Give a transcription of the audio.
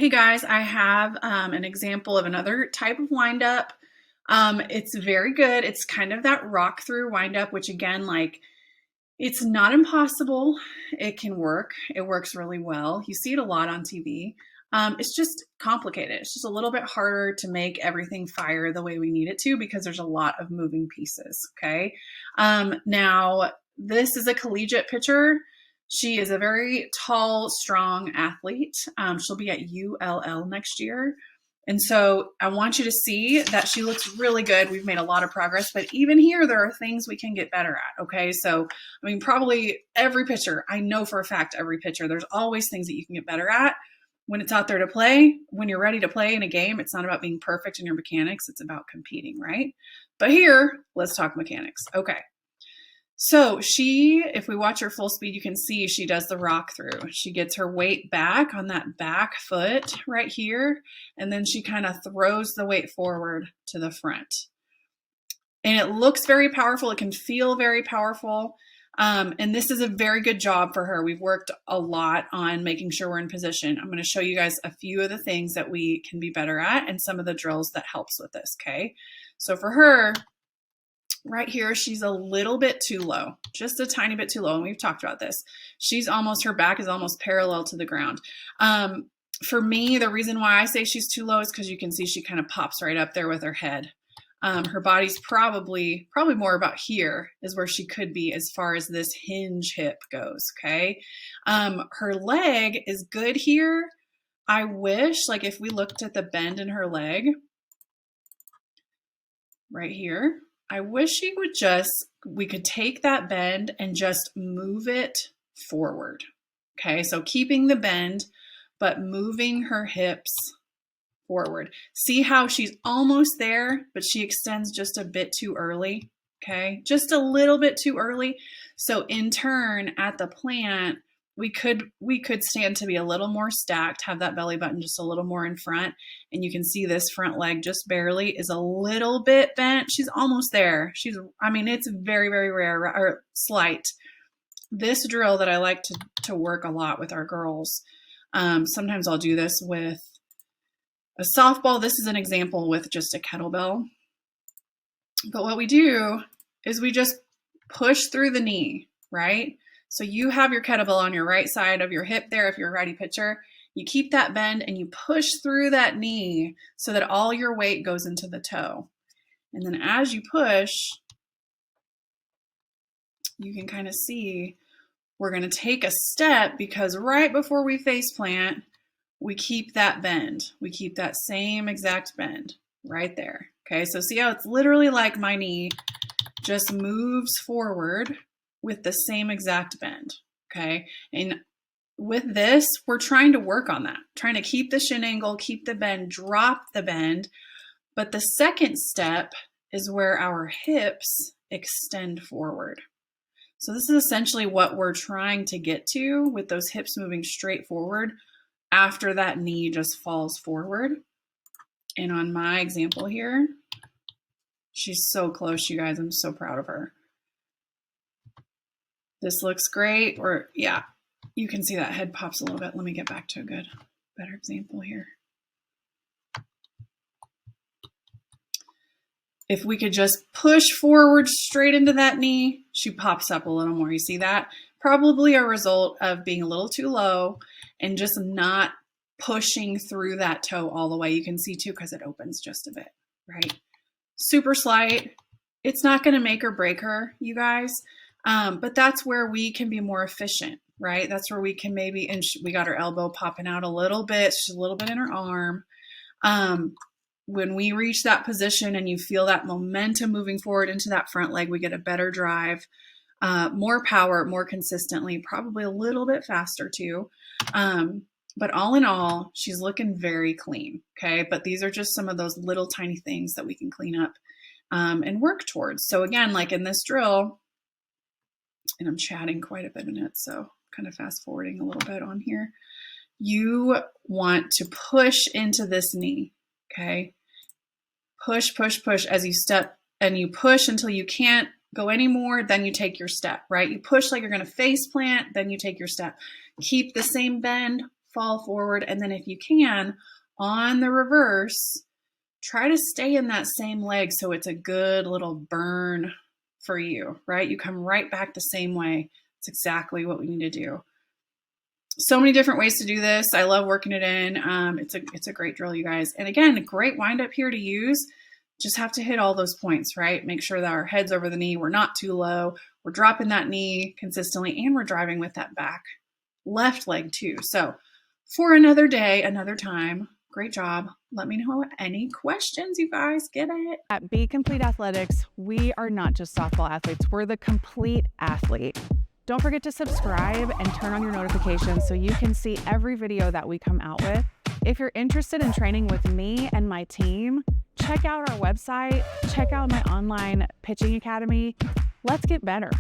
Hey guys, I have an example of another type of windup. It's very good. It's kind of that rock through windup, which again, like it's not impossible. It can work. It works really well. You see it a lot on TV. It's just complicated. It's just a little bit harder to make everything fire the way we need it to because there's a lot of moving pieces. Okay. Now, this is a collegiate pitcher. She is a very tall, strong athlete. She'll be at ULL next year. And so I want you to see that she looks really good. We've made a lot of progress, but even here, there are things we can get better at. Okay. So, I mean, probably every pitcher, I know for a fact, every pitcher, there's always things that you can get better at when it's out there to play. When you're ready to play in a game, it's not about being perfect in your mechanics. It's about competing, right? But here, let's talk mechanics. Okay. So if we watch her full speed, you can see she does the rock through. She gets her weight back on that back foot right here, and then she kind of throws the weight forward to the front. And it looks very powerful. It can feel very powerful. And this is a very good job for her. We've worked a lot on making sure we're in position. I'm going to show you guys a few of the things that we can be better at and some of the drills that helps with this, okay? So for her, right here, she's a little bit too low, just a tiny bit too low. And we've talked about this. Her back is almost parallel to the ground. For me, the reason why I say she's too low is because you can see she kind of pops right up there with her head. Her body's probably more about here is where she could be as far as this hinge hip goes, okay? Her leg is good here. I wish, like if we looked at the bend in her leg right here, I wish we could take that bend and just move it forward. Okay, so keeping the bend, but moving her hips forward. See how she's almost there, but she extends just a bit too early. Okay, just a little bit too early. So in turn, at the plant, we could stand to be a little more stacked, have that belly button just a little more in front. And you can see this front leg just barely is a little bit bent. She's almost there. It's very, very rare or slight. This drill that I like to work a lot with our girls. Sometimes I'll do this with a softball. This is an example with just a kettlebell. But what we do is we just push through the knee, right? So you have your kettlebell on your right side of your hip there if you're a righty pitcher. You keep that bend and you push through that knee so that all your weight goes into the toe. And then as you push, you can kind of see we're going to take a step because right before we face plant, we keep that bend. We keep that same exact bend right there. Okay, so see how it's literally like my knee just moves forward with the same exact bend, okay? And with this, we're trying to work on that, trying to keep the shin angle, keep the bend, drop the bend. But the second step is where our hips extend forward. So this is essentially what we're trying to get to with those hips moving straight forward after that knee just falls forward. And on my example here, she's so close, you guys. I'm so proud of her. This looks great, or yeah, you can see that head pops a little bit. Let me get back to a better example here. If we could just push forward straight into that knee, she pops up a little more. You see that? Probably a result of being a little too low and just not pushing through that toe all the way. You can see too, because it opens just a bit, right? Super slight. It's not going to make or break her, you guys. But that's where we can be more efficient, right? That's where we can and we got her elbow popping out a little bit. She's a little bit in her arm. When we reach that position and you feel that momentum moving forward into that front leg, we get a better drive, more power, more consistently, probably a little bit faster too. But all in all, she's looking very clean, okay? But these are just some of those little tiny things that we can clean up and work towards. So again, like in this drill, and I'm chatting quite a bit in it, so kind of fast forwarding a little bit on here. You want to push into this knee, okay? Push, push, push as you step, and you push until you can't go anymore, then you take your step, right? You push like you're going to face plant, then you take your step. Keep the same bend fall forward. And then if you can, on the reverse, try to stay in that same leg so it's a good little burn for you, right? You come right back the same way. It's exactly what we need to do. So many different ways to do this. I love working it in. It's a great drill, you guys. And again, a great wind up here to use. Just have to hit all those points, right? Make sure that our head's over the knee. We're not too low. We're dropping that knee consistently, and we're driving with that back left leg too. So for another day, another time, great job. Let me know any questions, you guys. Get it? At Be Complete Athletics, we are not just softball athletes. We're the complete athlete. Don't forget to subscribe and turn on your notifications so you can see every video that we come out with. If you're interested in training with me and my team, check out our website, check out my online pitching academy. Let's get better.